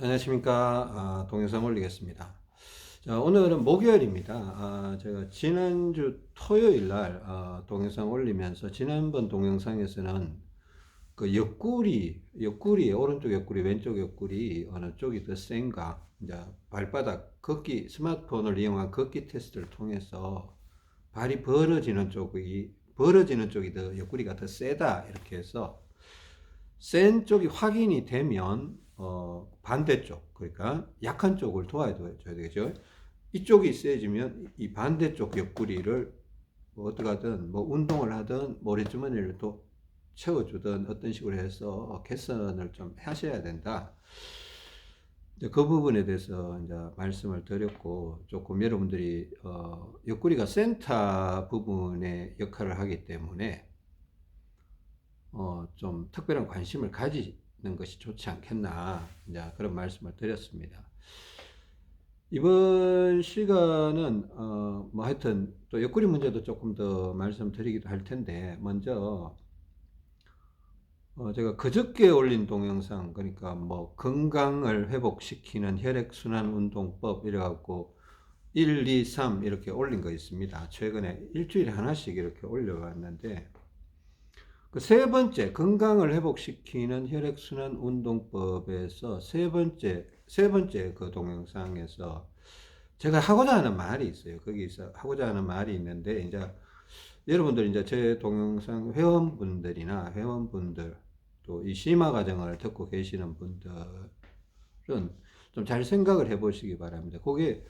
안녕하십니까. 동영상 올리겠습니다. 자, 오늘은 목요일입니다. 제가 지난주 토요일 날 동영상 올리면서 지난번 동영상에서는 그 옆구리, 오른쪽 옆구리, 왼쪽 옆구리 어느 쪽이 더 센가, 이제 발바닥 걷기, 스마트폰을 이용한 걷기 테스트를 통해서 발이 벌어지는 쪽이 더 옆구리가 더 세다 이렇게 해서 센 쪽이 확인이 되면 반대쪽, 그러니까 약한 쪽을 도와줘야 되겠죠. 이쪽이 세지면 이 반대쪽 옆구리를 뭐 어떡하든 뭐 운동을 하든 모래주머니를 또 채워주든 어떤 식으로 해서 개선을 좀 하셔야 된다. 이제 그 부분에 대해서 이제 말씀을 드렸고, 조금 여러분들이 옆구리가 센터 부분의 역할을 하기 때문에 좀 특별한 관심을 가지는 것이 좋지 않겠나, 이제 그런 말씀을 드렸습니다. 이번 시간은 뭐 하여튼 또 옆구리 문제도 조금 더 말씀드리기도 할 텐데, 먼저 제가 그저께 올린 동영상, 그러니까 뭐 건강을 회복시키는 혈액순환 운동법 이래갖고 1, 2, 3 이렇게 올린 거 있습니다. 최근에 일주일에 하나씩 이렇게 올려왔는데, 그 세 번째 건강을 회복시키는 혈액순환 운동법에서 세 번째 그 동영상에서 제가 하고자 하는 말이 있어요. 거기서 하고자 하는 말이 있는데, 이제 여러분들 이제 제 동영상 회원분들 또 이 심화 과정을 듣고 계시는 분들은 좀 잘 생각을 해 보시기 바랍니다. 그게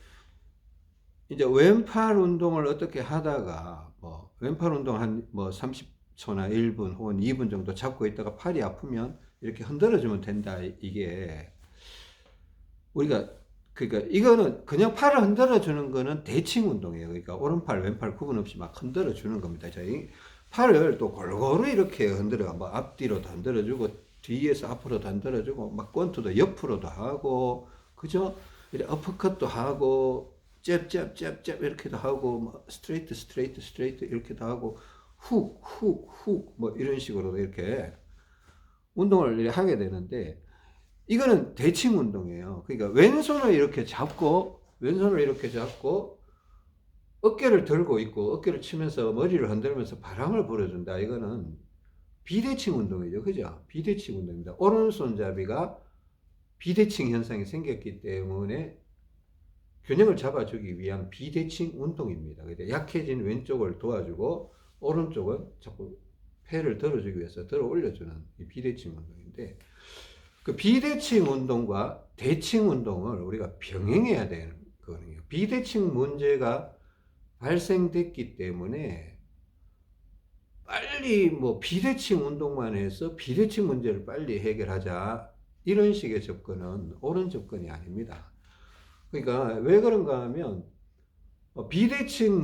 이제 왼팔 운동을 어떻게 하다가 뭐 왼팔 운동 한 뭐 30초나 1분 혹은 2분 정도 잡고 있다가 팔이 아프면 이렇게 흔들어 주면 된다. 이게 우리가, 그러니까 이거는 그냥 팔을 흔들어 주는 거는 대칭 운동이에요. 그러니까 오른팔 왼팔 구분 없이 막 흔들어 주는 겁니다. 저희 팔을 또 골고루 이렇게 흔들어, 뭐 앞뒤로도 흔들어 주고 뒤에서 앞으로도 흔들어 주고 막 권투도 옆으로도 하고, 그죠? 이렇게 어퍼컷도 하고 잽잽잽잽 이렇게도 하고, 뭐 스트레이트 이렇게도 하고, 훅 뭐 이런 식으로 이렇게 운동을 하게 되는데, 이거는 대칭 운동이에요. 그러니까 왼손을 이렇게 잡고 어깨를 들고 있고 어깨를 치면서 머리를 흔들면서 바람을 불어준다. 이거는 비대칭 운동이죠. 그죠? 비대칭 운동입니다. 오른손잡이가 비대칭 현상이 생겼기 때문에 균형을 잡아주기 위한 비대칭 운동입니다. 약해진 왼쪽을 도와주고 오른쪽은 자꾸 폐를 들어주기 위해서 들어 올려주는 이 비대칭 운동인데, 그 비대칭 운동과 대칭 운동을 우리가 병행해야 되는 거거든요. 비대칭 문제가 발생됐기 때문에 빨리 뭐 비대칭 운동만 해서 비대칭 문제를 빨리 해결하자, 이런 식의 접근은 옳은 접근이 아닙니다. 그러니까 왜 그런가 하면 비대칭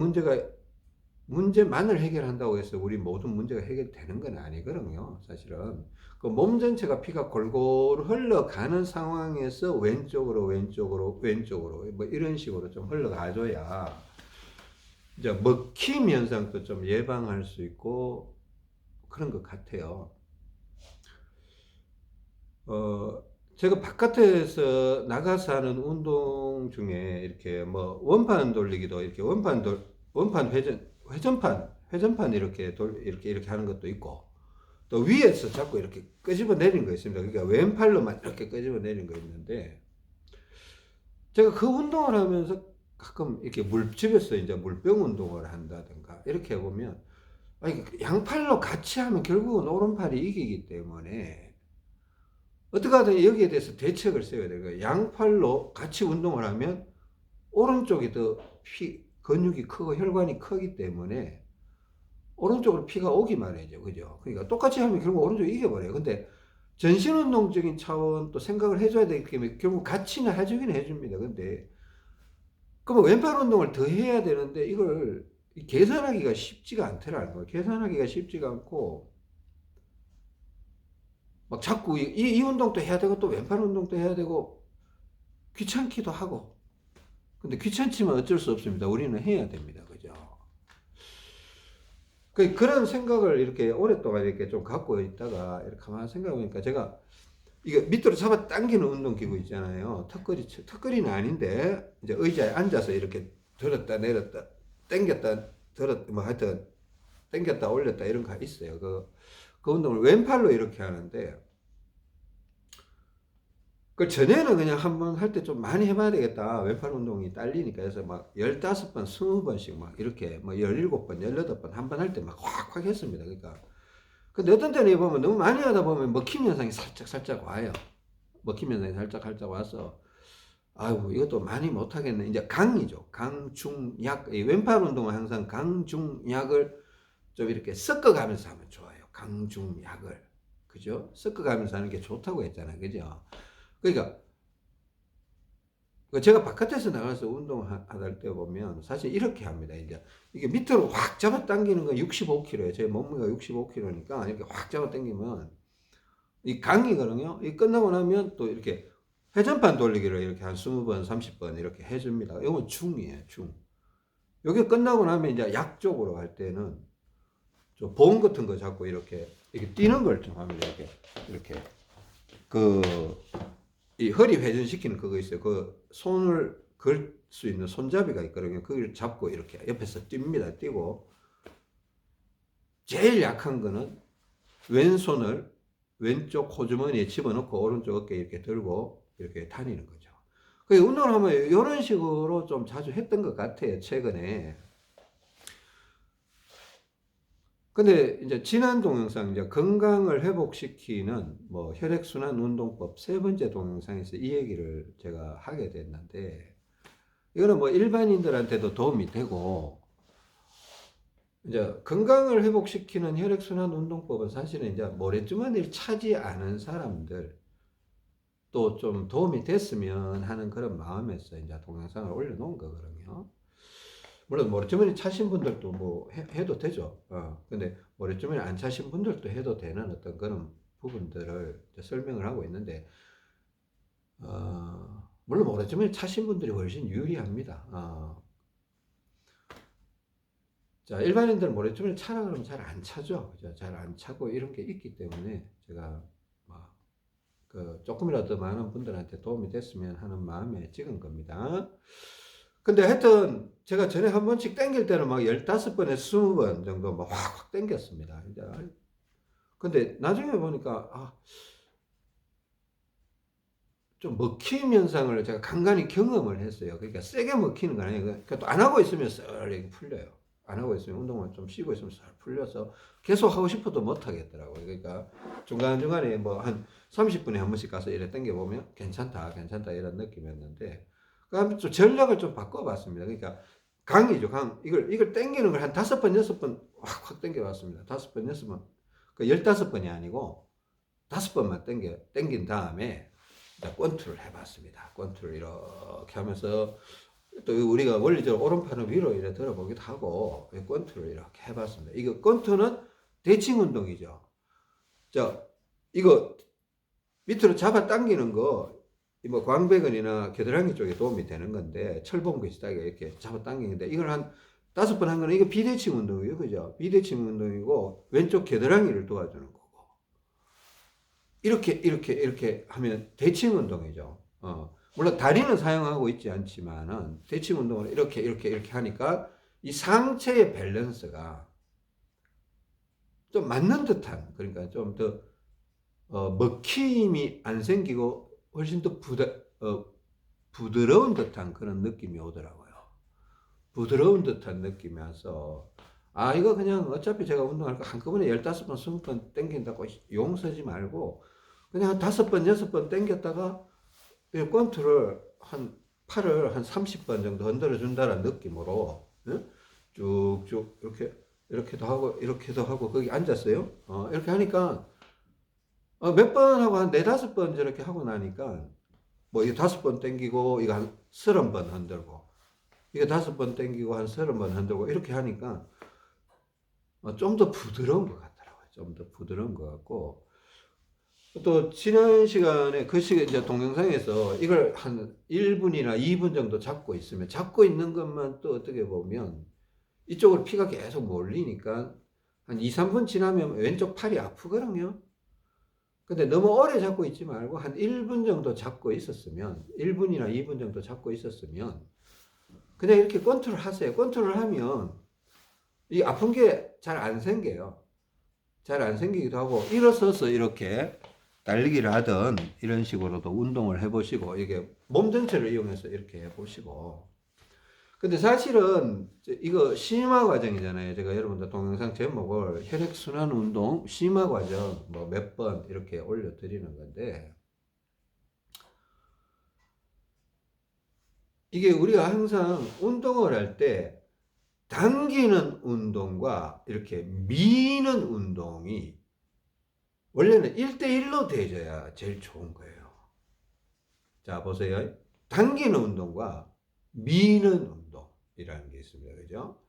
문제만을 해결한다고 해서 우리 모든 문제가 해결되는 건 아니거든요. 사실은 그 몸 전체가 피가 골고루 흘러가는 상황에서 왼쪽으로 뭐 이런 식으로 좀 흘러가줘야 이제 먹힘 현상도 좀 예방할 수 있고 그런 것 같아요. 어, 제가 바깥에서 나가서 하는 운동 중에 이렇게 뭐 원판 돌리기도, 이렇게 원판 회전판 이렇게 하는 것도 있고, 또 위에서 자꾸 이렇게 끄집어 내리는 거 있습니다. 그러니까 왼팔로만 이렇게 끄집어 내리는 거 있는데, 제가 그 운동을 하면서 가끔 이렇게 집에서 이제 물병 운동을 한다든가 이렇게 해보면, 아니, 양팔로 같이 하면 결국은 오른팔이 이기기 때문에 어떻게 하든 여기에 대해서 대책을 세워야 돼요. 그러니까 양팔로 같이 운동을 하면 오른쪽이 더 근육이 크고 혈관이 크기 때문에 오른쪽으로 피가 오기 마련이죠. 그죠? 그러니까 똑같이 하면 결국 오른쪽이 이겨버려요. 근데 전신운동적인 차원 또 생각을 해줘야 되기 때문에 결국 같이는 해주긴 해줍니다. 근데 그러면 왼팔 운동을 더 해야 되는데 이걸 계산하기가 쉽지가 않더라는 거예요. 계산하기가 쉽지가 않고 막 자꾸 이 운동도 해야 되고 또 왼팔 운동도 해야 되고 귀찮기도 하고. 근데 귀찮지만 어쩔 수 없습니다. 우리는 해야 됩니다. 그죠? 그런 생각을 이렇게 오랫동안 이렇게 좀 갖고 있다가 이렇게 가만히 생각해보니까 제가 이게 밑으로 잡아 당기는 운동기구 있잖아요. 턱걸이는 아닌데, 이제 의자에 앉아서 이렇게 들었다 내렸다, 당겼다 들었, 뭐 하여튼, 당겼다 올렸다 이런 거 있어요. 그 운동을 왼팔로 이렇게 하는데, 그 전에는 그냥 한번 할 때 좀 많이 해봐야 되겠다. 왼팔 운동이 딸리니까 해서 막 15번, 20번씩 막 이렇게 뭐 17번, 18번 한 번 할 때 막 확확 했습니다. 그러니까. 근데 어떤 때는 보면 너무 많이 하다 보면 먹힘 현상이 살짝 와요. 먹힘 현상이 살짝 와서 아이고 이것도 많이 못하겠네. 이제 강이죠. 강, 중, 약. 이 왼팔 운동은 항상 강, 중, 약을 좀 이렇게 섞어가면서 하면 좋아요. 강, 중, 약을. 그죠? 섞어가면서 하는 게 좋다고 했잖아요. 그죠? 그러니까 제가 바깥에서 나가서 운동할 때 보면 사실 이렇게 합니다. 이제 이게 밑으로 확 잡아 당기는 건 65kg예요. 제 몸무게가 65kg니까 이렇게 확 잡아 당기면 이 강이거든요. 이 끝나고 나면 또 이렇게 회전판 돌리기를 이렇게 한 20번, 30번 이렇게 해줍니다. 이건 중이에요, 중. 이게 끝나고 나면 이제 약 쪽으로 갈 때는 좀 보험 같은 거 잡고 이렇게 뛰는 걸 좀 합니다. 이렇게 그 이 허리 회전시키는 그거 있어요. 그 손을 걸 수 있는 손잡이가 있거든요. 그걸 잡고 이렇게 옆에서 뜁니다. 뛰고 제일 약한 거는 왼손을 왼쪽 호주머니에 집어넣고 오른쪽 어깨에 이렇게 들고 이렇게 다니는 거죠. 그 운동을 하면 이런 식으로 좀 자주 했던 것 같아요. 최근에. 근데 이제 지난 동영상 이제 건강을 회복시키는 뭐 혈액순환 운동법 세 번째 동영상에서 이 얘기를 제가 하게 됐는데 이거는 뭐 일반인들한테도 도움이 되고 이제 건강을 회복시키는 혈액순환 운동법은 사실은 이제 모래주머니를 차지 않은 사람들 또 좀 도움이 됐으면 하는 그런 마음에서 이제 동영상을 올려놓은 거거든요. 물론 모래주머니 차신 분들도 뭐 해도 되죠. 근데 모래주머니 안 차신 분들도 해도 되는 어떤 그런 부분들을 설명을 하고 있는데, 물론 모래주머니 차신 분들이 훨씬 유리합니다. 자, 일반인들은 모래주머니 차라 그러면 잘 안 차죠. 잘 안 차고 이런 게 있기 때문에 제가 조금이라도 많은 분들한테 도움이 됐으면 하는 마음에 찍은 겁니다. 근데 하여튼 제가 전에 한 번씩 땡길 때는 막 15번에 20번 정도 막 확 땡겼습니다. 이제 근데 나중에 보니까 좀 먹힘 현상을 제가 간간히 경험을 했어요. 그러니까 세게 먹히는 건 아니에요. 그러니까 또 안 하고 있으면 썰 풀려요. 안 하고 있으면 운동을 좀 쉬고 있으면 썰 풀려서 계속 하고 싶어도 못 하겠더라고요. 그러니까 중간중간에 뭐 한 30분에 한 번씩 가서 이래 땡겨 보면 괜찮다 이런 느낌이었는데 그다음에 좀 전략을 좀 바꿔봤습니다. 그러니까 강이죠, 강. 이걸 땡기는 걸 한 5번, 6번 확 땡겨봤습니다. 5번, 6번. 그 15번이 아니고 5번만 땡긴 다음에 권투를 해봤습니다. 권투를 이렇게 하면서 또 우리가 원리적으로 오른팔을 위로 이렇게 들어보기도 하고 권투를 이렇게 해봤습니다. 이거 권투는 대칭 운동이죠. 이거 밑으로 잡아 당기는 거, 뭐 광배근이나 겨드랑이 쪽에 도움이 되는 건데 철봉 비슷하게 이렇게 잡아 당기는데 이걸 한 5번 한 거는 이거 비대칭 운동이에요. 그죠? 비대칭 운동이고 왼쪽 겨드랑이를 도와주는 거고 이렇게 하면 대칭 운동이죠. 물론 다리는 사용하고 있지 않지만은 대칭 운동을 이렇게 하니까 이 상체의 밸런스가 좀 맞는 듯한, 그러니까 좀 더 먹힘이 안 생기고 훨씬 더 부드러운 듯한 그런 느낌이 오더라고요. 부드러운 듯한 느낌이 와서 이거 그냥 어차피 제가 운동할 거 한꺼번에 15번, 20번 땡긴다고 용 쓰지 말고 그냥 한 5번, 6번 땡겼다가 권투를 팔을 한 30번 정도 흔들어 준다는 느낌으로 쭉쭉 이렇게도 하고 거기 앉았어요. 이렇게 하니까 몇 번 하고 한 4-5번 저렇게 하고 나니까 뭐 이거 5번 땡기고 이거 한 30번 흔들고 이거 5번 땡기고 한 30번 흔들고 이렇게 하니까 좀 더 부드러운 것 같더라고요. 좀 더 부드러운 것 같고 또 지난 시간에 이제 동영상에서 이걸 한 1분이나 2분 정도 잡고 있으면 잡고 있는 것만 또 어떻게 보면 이쪽으로 피가 계속 몰리니까 한 2-3분 지나면 왼쪽 팔이 아프거든요. 근데 너무 오래 잡고 있지 말고 한 1분 정도 잡고 있었으면 1분이나 2분 정도 잡고 있었으면 그냥 이렇게 권투를 하세요. 권투를 하면 이 아픈 게 잘 안 생겨요. 잘 안 생기기도 하고 일어서서 이렇게 달리기를 하든 이런 식으로도 운동을 해보시고 이게 몸 전체를 이용해서 이렇게 해보시고 근데 사실은 이거 심화 과정이잖아요. 제가 여러분들 동영상 제목을 혈액순환 운동 심화 과정 뭐 몇 번 이렇게 올려드리는 건데 이게 우리가 항상 운동을 할 때 당기는 운동과 이렇게 미는 운동이 원래는 1대1로 돼줘야 제일 좋은 거예요. 자, 보세요. 당기는 운동과 미는 운동이라는 게 있습니다. 그죠?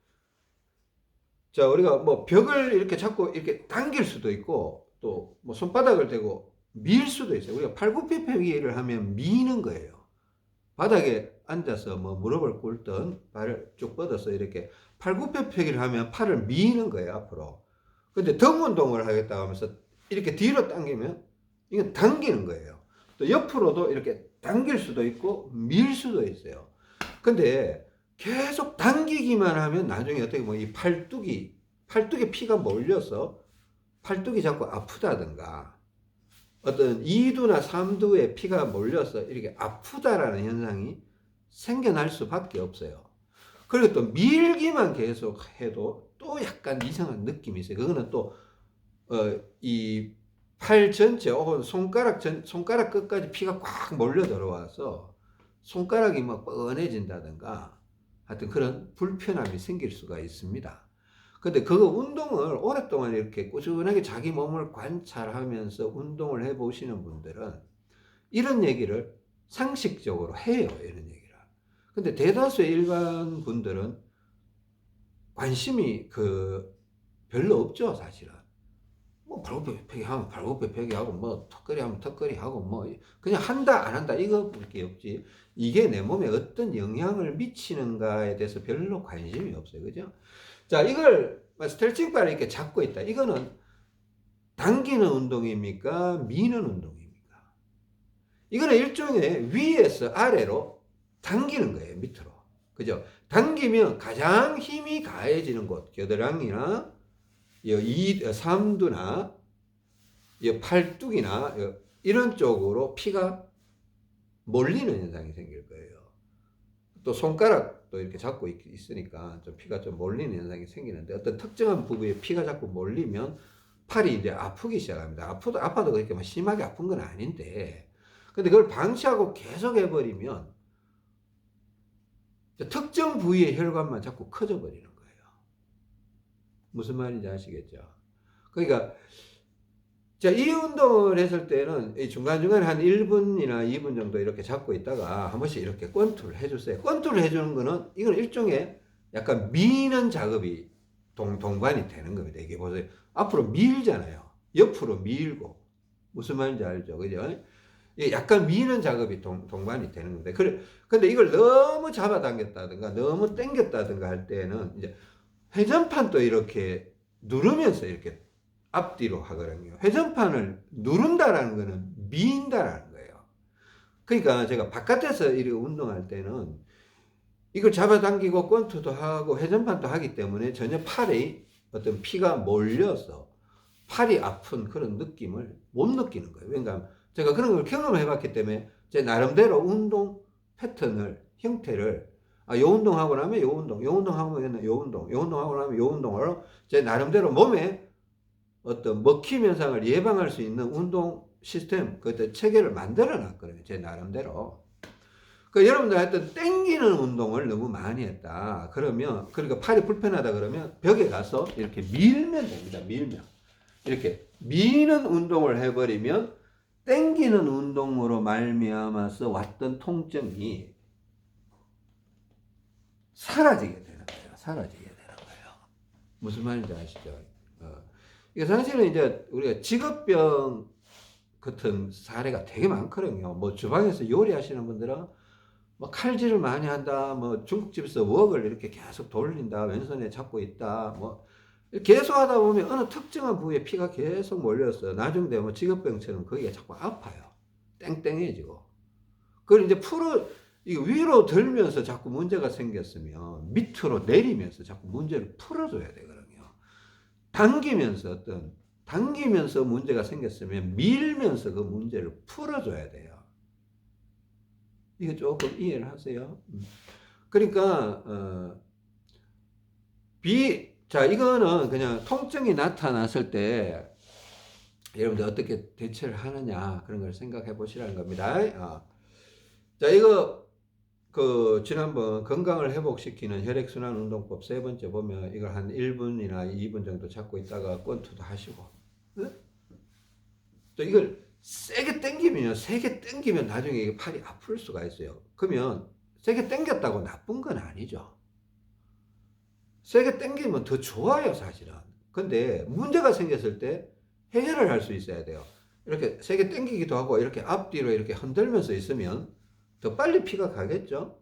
자, 우리가 뭐 벽을 이렇게 잡고 이렇게 당길 수도 있고 또 뭐 손바닥을 대고 밀 수도 있어요. 우리가 팔굽혀펴기를 하면 미는 거예요. 바닥에 앉아서 뭐 무릎을 꿇든 발을 쭉 뻗어서 이렇게 팔굽혀펴기를 하면 팔을 미는 거예요, 앞으로. 근데 등 운동을 하겠다 하면서 이렇게 뒤로 당기면 이건 당기는 거예요. 또 옆으로도 이렇게 당길 수도 있고 밀 수도 있어요. 근데 계속 당기기만 하면 나중에 어떻게 보면 이 팔뚝에 피가 몰려서 팔뚝이 자꾸 아프다든가 어떤 2두나 3두에 피가 몰려서 이렇게 아프다라는 현상이 생겨날 수밖에 없어요. 그리고 또 밀기만 계속 해도 또 약간 이상한 느낌이 있어요. 그거는 또 이 팔 전체 혹은 손가락 끝까지 피가 꽉 몰려 들어와서 손가락이 막 뻔해진다든가 하여튼 그런 불편함이 생길 수가 있습니다. 근데 그 운동을 오랫동안 이렇게 꾸준하게 자기 몸을 관찰하면서 운동을 해 보시는 분들은 이런 얘기를 상식적으로 해요. 이런 얘기를. 근데 대다수의 일반 분들은 관심이 별로 없죠, 사실은. 뭐 발굽혀펴기 하면 발굽혀펴기 하고 뭐 턱걸이 하면 턱걸이 하고 뭐 그냥 한다 안 한다 이거밖에 없지 이게 내 몸에 어떤 영향을 미치는가에 대해서 별로 관심이 없어요. 그죠? 자, 이걸 스트레칭 바를 이렇게 잡고 있다. 이거는 당기는 운동입니까? 미는 운동입니까? 이거는 일종의 위에서 아래로 당기는 거예요. 밑으로. 그죠? 당기면 가장 힘이 가해지는 곳, 겨드랑이나 3두나 팔뚝이나 이런 쪽으로 피가 몰리는 현상이 생길 거예요. 또 손가락도 이렇게 잡고 있으니까 좀 피가 좀 몰리는 현상이 생기는데 어떤 특정한 부위에 피가 자꾸 몰리면 팔이 이제 아프기 시작합니다. 아파도 그렇게 막 심하게 아픈 건 아닌데 근데 그걸 방치하고 계속 해버리면 특정 부위의 혈관만 자꾸 커져 버리는 거예요. 무슨 말인지 아시겠죠? 그러니까 자, 이 운동을 했을 때는 중간중간에 한 1분이나 2분 정도 이렇게 잡고 있다가 한 번씩 이렇게 권투를 해주세요. 권투를 해주는 거는 이건 일종의 약간 미는 작업이 동반이 되는 겁니다. 이게 보세요. 앞으로 밀잖아요. 옆으로 밀고. 무슨 말인지 알죠? 그죠? 약간 미는 작업이 동반이 되는 건데. 근데 이걸 너무 잡아당겼다든가 너무 당겼다든가 할 때는 이제 회전판도 이렇게 누르면서 이렇게 앞뒤로 하거든요. 회전판을 누른다라는 거는 미인다라는 거예요. 그러니까 제가 바깥에서 이렇게 운동할 때는 이걸 잡아당기고 권투도 하고 회전판도 하기 때문에 전혀 팔에 어떤 피가 몰려서 팔이 아픈 그런 느낌을 못 느끼는 거예요. 그러니까 제가 그런 걸 경험해 봤기 때문에 제 나름대로 운동 패턴을, 형태를 요 운동하고 나면 요 운동, 요 운동하고 나면 요 운동, 요 운동하고 나면 요 운동으로 제 나름대로 몸에 어떤 먹힘 현상을 예방할 수 있는 운동 시스템, 그 체계를 만들어 놨거든요. 제 나름대로. 여러분들 하여튼 땡기는 운동을 너무 많이 했다. 그러니까 팔이 불편하다 그러면 벽에 가서 이렇게 밀면 됩니다. 밀면. 이렇게 미는 운동을 해버리면 땡기는 운동으로 말미암아서 왔던 통증이 사라지게 되는 거예요. 사라지게 되는 거예요. 무슨 말인지 아시죠? 이게 사실은 이제 우리가 직업병 같은 사례가 되게 많거든요. 뭐 주방에서 요리하시는 분들은 뭐 칼질을 많이 한다, 뭐 중국집에서 웍을 이렇게 계속 돌린다, 왼손에 잡고 있다, 뭐 계속 하다 보면 어느 특정한 부위에 피가 계속 몰렸어요. 나중 되면 직업병처럼 거기가 자꾸 아파요. 땡땡해지고. 그걸 이제 이거 위로 들면서 자꾸 문제가 생겼으면 밑으로 내리면서 자꾸 문제를 풀어줘야 되거든요. 당기면서 문제가 생겼으면 밀면서 그 문제를 풀어줘야 돼요. 이거 조금 이해를 하세요. 그러니까, 자, 이거는 그냥 통증이 나타났을 때 여러분들 어떻게 대처를 하느냐 그런 걸 생각해 보시라는 겁니다. 자, 이거 지난번 건강을 회복시키는 혈액순환 운동법 세 번째 보면 이걸 한 1분이나 2분 정도 잡고 있다가 권투도 하시고, 또 이걸 세게 당기면 나중에 이게 팔이 아플 수가 있어요. 그러면 세게 당겼다고 나쁜 건 아니죠. 세게 당기면 더 좋아요, 사실은. 근데 문제가 생겼을 때 해결을 할 수 있어야 돼요. 이렇게 세게 당기기도 하고 이렇게 앞뒤로 이렇게 흔들면서 있으면 더 빨리 피가 가겠죠?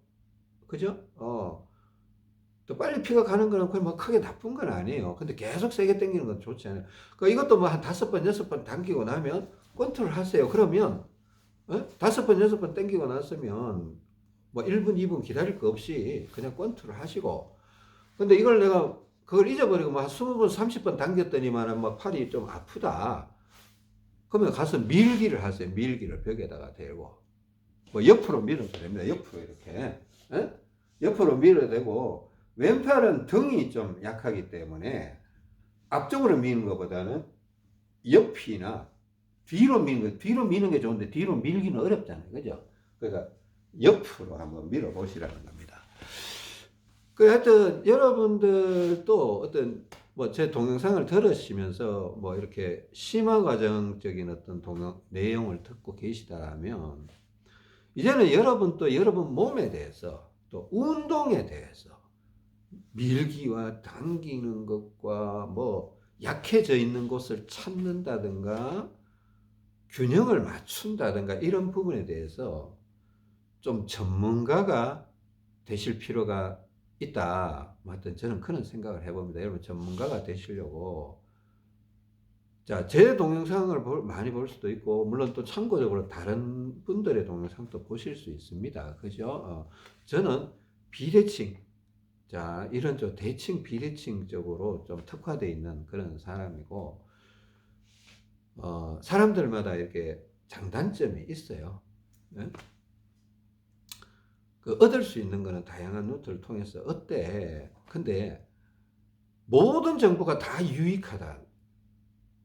그죠? 더 빨리 피가 가는 거는 그걸 뭐 크게 나쁜 건 아니에요. 근데 계속 세게 당기는 건 좋지 않아요. 이것도 뭐 한 5번, 6번 당기고 나면 컨트롤 하세요. 그러면, 5번, 6번 당기고 났으면 뭐 1분, 2분 기다릴 거 없이 그냥 컨트롤 하시고. 근데 이걸 내가 그걸 잊어버리고 뭐 한 20번, 30번 당겼더니만 뭐 팔이 좀 아프다. 그러면 가서 밀기를 하세요. 밀기를 벽에다가 대고. 뭐 옆으로 밀어도 됩니다. 옆으로 이렇게. 옆으로 밀어도 되고, 왼팔은 등이 좀 약하기 때문에 앞쪽으로 미는 것보다는 옆이나 뒤로 미는 게 좋은데 뒤로 밀기는 어렵잖아요. 그죠? 그러니까 옆으로 한번 밀어 보시라는 겁니다. 하여튼 여러분들도 어떤 뭐 제 동영상을 들으시면서 뭐 이렇게 심화 과정적인 어떤 내용을 듣고 계시다면 이제는 여러분 몸에 대해서 또 운동에 대해서 밀기와 당기는 것과 뭐 약해져 있는 곳을 찾는다든가 균형을 맞춘다든가 이런 부분에 대해서 좀 전문가가 되실 필요가 있다. 하여튼 저는 그런 생각을 해봅니다. 여러분 전문가가 되시려고 자, 제 동영상을 많이 볼 수도 있고 물론 또 참고적으로 다른 분들의 동영상도 보실 수 있습니다. 그죠? 저는 비대칭 자, 이런 좀 대칭 비대칭적으로 좀 특화되어 있는 그런 사람이고 사람들마다 이렇게 장단점이 있어요. 네? 얻을 수 있는 거는 다양한 루트를 통해서 얻대. 근데 모든 정보가 다 유익하다.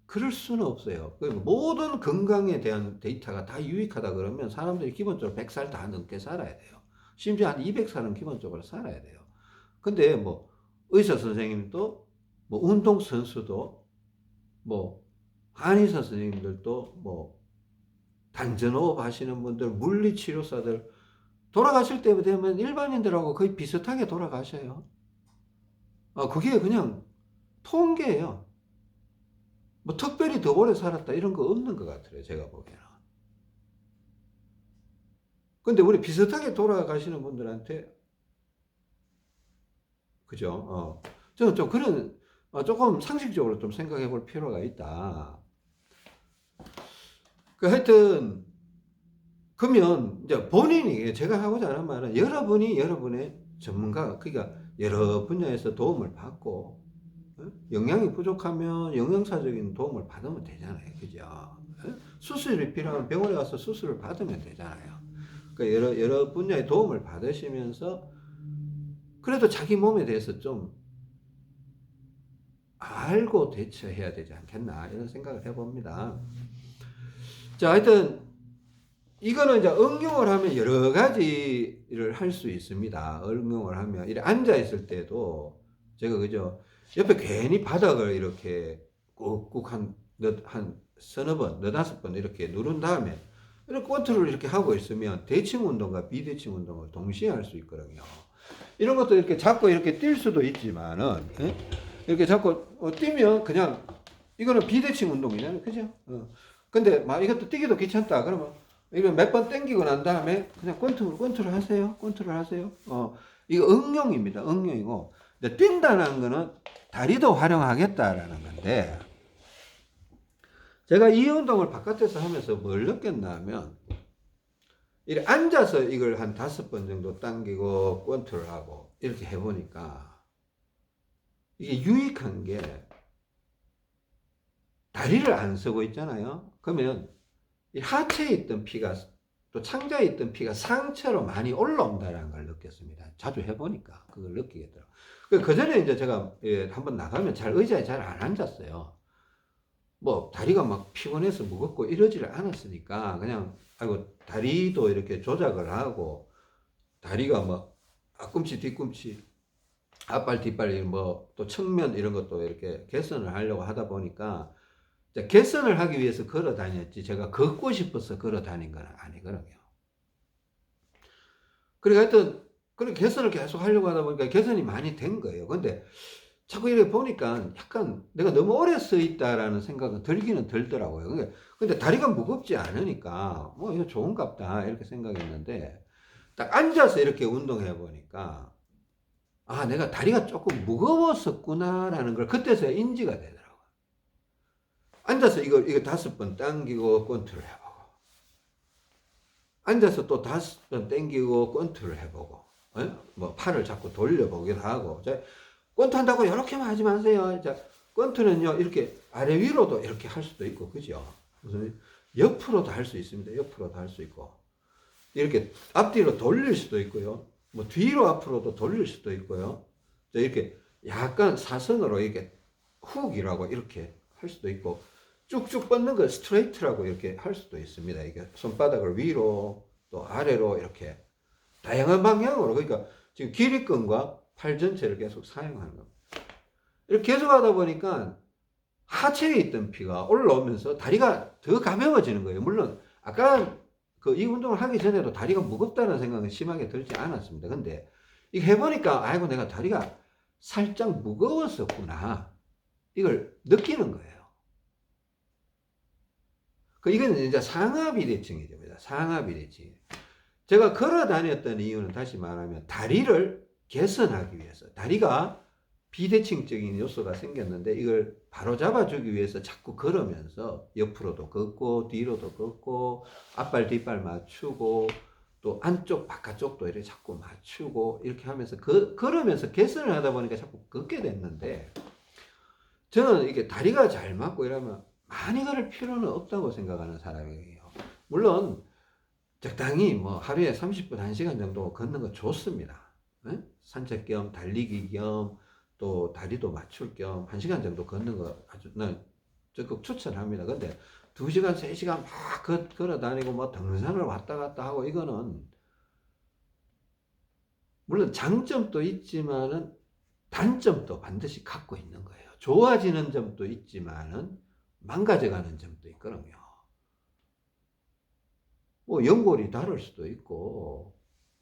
그럴 수는 없어요. 모든 건강에 대한 데이터가 다 유익하다 그러면 사람들이 기본적으로 100살 다 넘게 살아야 돼요. 심지어 한 200살은 기본적으로 살아야 돼요. 근데 뭐 의사 선생님도 뭐 운동 선수도 뭐 한의사 선생님들도 뭐 단전호흡 하시는 분들 물리치료사들 돌아가실 때 되면 일반인들하고 거의 비슷하게 돌아가셔요. 그게 그냥 통계예요. 뭐 특별히 더 오래 살았다 이런 거 없는 것 같아요. 제가 보기에는. 근데 우리 비슷하게 돌아가시는 분들한테 그죠? 저는 좀 그런 조금 상식적으로 좀 생각해 볼 필요가 있다. 하여튼 그러면 이제 본인이 제가 하고자 하는 말은 여러분의 전문가 그러니까 여러 분야에서 도움을 받고 영양이 부족하면 영양사적인 도움을 받으면 되잖아요. 그죠? 수술이 필요하면 병원에 가서 수술을 받으면 되잖아요. 그러니까 여러 분야의 도움을 받으시면서 그래도 자기 몸에 대해서 좀 알고 대처해야 되지 않겠나 이런 생각을 해봅니다. 자, 하여튼 이거는 이제 응용을 하면 여러 가지를 할 수 있습니다. 응용을 하면 이렇게 앉아 있을 때도 제가 그죠 옆에 괜히 바닥을 이렇게 꾹꾹 한 서너 번, 너다섯 번 이렇게 누른 다음에 이렇게 컨트롤을 이렇게 하고 있으면 대칭 운동과 비대칭 운동을 동시에 할 수 있거든요. 이런 것도 이렇게 잡고 이렇게 뛸 수도 있지만은 이렇게 잡고 뛰면 그냥 이거는 비대칭 운동이잖아요. 그죠? 근데 막 이것도 뛰기도 귀찮다. 그러면 이거 몇 번 땡기고 난 다음에 그냥 컨트롤 하세요. 컨트롤 하세요. 이거 응용입니다. 응용이고 이제 뛴다는 거는 다리도 활용하겠다라는 건데, 제가 이 운동을 바깥에서 하면서 뭘 느꼈나 하면, 이렇게 앉아서 이걸 한 5번 정도 당기고 권투를 하고 이렇게 해보니까 이게 유익한 게, 다리를 안 쓰고 있잖아요. 그러면 이 하체에 있던 피가, 또 창자에 있던 피가 상체로 많이 올라온다는 걸 느꼈습니다. 자주 해보니까 그걸 느끼겠더라고요. 그 전에 이제 제가 한번 나가면 의자에 잘 안 앉았어요. 뭐 다리가 막 피곤해서 무겁고 이러지를 않았으니까 그냥 아이고 다리도 이렇게 조작을 하고, 다리가 막 앞꿈치 뒤꿈치 앞발 뒷발 뭐 또 측면 이런 것도 이렇게 개선을 하려고 하다 보니까, 개선을 하기 위해서 걸어 다녔지 제가 걷고 싶어서 걸어 다닌 건 아니거든요. 그러니까 하여튼 그런 개선을 계속 하려고 하다 보니까 개선이 많이 된 거예요. 근데 자꾸 이렇게 보니까 약간 내가 너무 오래 서 있다라는 생각은 들기는 들더라고요. 근데 다리가 무겁지 않으니까 뭐 이거 좋은갑다 이렇게 생각했는데, 딱 앉아서 이렇게 운동해 보니까 아, 내가 다리가 조금 무거웠었구나라는 걸 그때서야 인지가 되더라고요. 앉아서 이거 5번 당기고 권투를 해보고, 앉아서 또 5번 당기고 권투를 해보고, 뭐 팔을 자꾸 돌려보기도 하고. 권투 한다고 이렇게만 하지 마세요. 권투는요 이렇게 아래 위로도 이렇게 할 수도 있고, 그죠? 무슨 옆으로도 할 수 있습니다. 옆으로도 할 수 있고, 이렇게 앞뒤로 돌릴 수도 있고요. 뭐 뒤로 앞으로도 돌릴 수도 있고요. 이렇게 약간 사선으로 이렇게 훅이라고 이렇게 할 수도 있고, 쭉쭉 뻗는 걸 스트레이트라고 이렇게 할 수도 있습니다. 이게 손바닥을 위로 또 아래로 이렇게 다양한 방향으로, 그러니까 지금 길이끈과 팔 전체를 계속 사용하는 겁니다. 이렇게 계속 하다 보니까 하체에 있던 피가 올라오면서 다리가 더 가벼워지는 거예요. 물론 아까 이 운동을 하기 전에도 다리가 무겁다는 생각은 심하게 들지 않았습니다. 근데 이거 해보니까 아이고 내가 다리가 살짝 무거웠었구나, 이걸 느끼는 거예요. 이건 이제 상하비대칭이죠. 상하비대칭. 제가 걸어 다녔던 이유는 다시 말하면 다리를 개선하기 위해서, 다리가 비대칭적인 요소가 생겼는데 이걸 바로 잡아주기 위해서 자꾸 걸으면서 옆으로도 걷고 뒤로도 걷고 앞발 뒷발 맞추고 또 안쪽 바깥쪽도 이렇게 자꾸 맞추고 이렇게 하면서 걸으면서 개선을 하다 보니까 자꾸 걷게 됐는데, 저는 이게 다리가 잘 맞고 이러면 많이 걸을 필요는 없다고 생각하는 사람이에요. 물론 적당히 뭐 하루에 30분 1시간 정도 걷는 거 좋습니다. 네? 산책 겸 달리기 겸 또 다리도 맞출 겸 1시간 정도 걷는 거 아주 난 적극 추천합니다. 근데 2시간 3시간 막 걸어 다니고 뭐 등산을 왔다 갔다 하고, 이거는 물론 장점도 있지만은 단점도 반드시 갖고 있는 거예요. 좋아지는 점도 있지만은 망가져가는 점도 있거든요. 뭐 연골이 닳을 수도 있고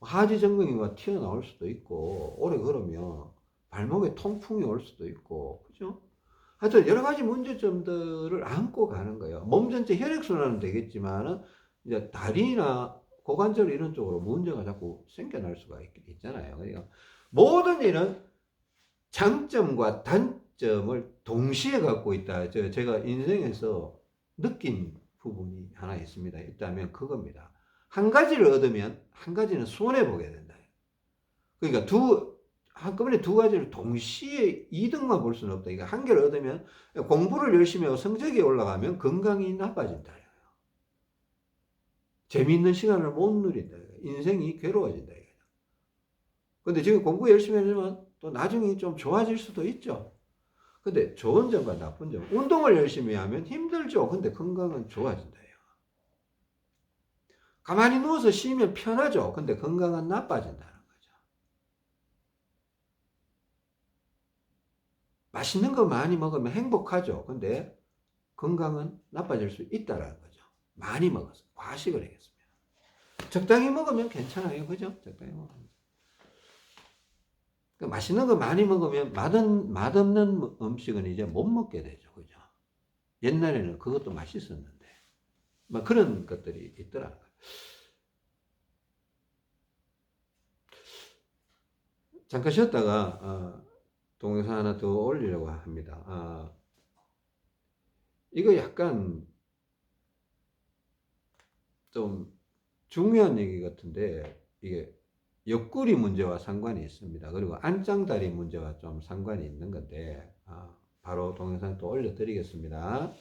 하지정맥이 튀어나올 수도 있고, 오래 걸으면 발목에 통풍이 올 수도 있고, 그죠? 하여튼 여러 가지 문제점들을 안고 가는 거예요. 몸 전체 혈액순환은 되겠지만은 이제 다리나 고관절 이런 쪽으로 문제가 자꾸 생겨날 수가 있잖아요. 그러니까 모든 일은 장점과 단점을 동시에 갖고 있다. 제가 인생에서 느낀 부분이 하나 있습니다. 있다면 그겁니다. 한 가지를 얻으면 한 가지는 손해보게 된다. 그러니까 한꺼번에 2가지를 동시에 이득만 볼 수는 없다. 그러니까 한 개를 얻으면, 공부를 열심히 하고 성적이 올라가면 건강이 나빠진다. 재미있는 시간을 못 누린다. 인생이 괴로워진다. 근데 지금 공부 열심히 하지만 또 나중에 좀 좋아질 수도 있죠. 근데 좋은 점과 나쁜 점. 운동을 열심히 하면 힘들죠. 근데 건강은 좋아진다. 가만히 누워서 쉬면 편하죠. 근데 건강은 나빠진다는 거죠. 맛있는 거 많이 먹으면 행복하죠. 근데 건강은 나빠질 수 있다는 거죠. 많이 먹어서 과식을 하겠습니다. 적당히 먹으면 괜찮아요. 그죠? 적당히 먹으면. 맛있는 거 많이 먹으면 맛없는 음식은 이제 못 먹게 되죠. 그죠? 옛날에는 그것도 맛있었는데. 뭐 그런 것들이 있더라고요. 잠깐 쉬었다가 동영상 하나 더 올리려고 합니다. 이거 약간 좀 중요한 얘기 같은데, 이게 옆구리 문제와 상관이 있습니다. 그리고 안짱다리 문제와 좀 상관이 있는 건데, 바로 동영상 또 올려드리겠습니다.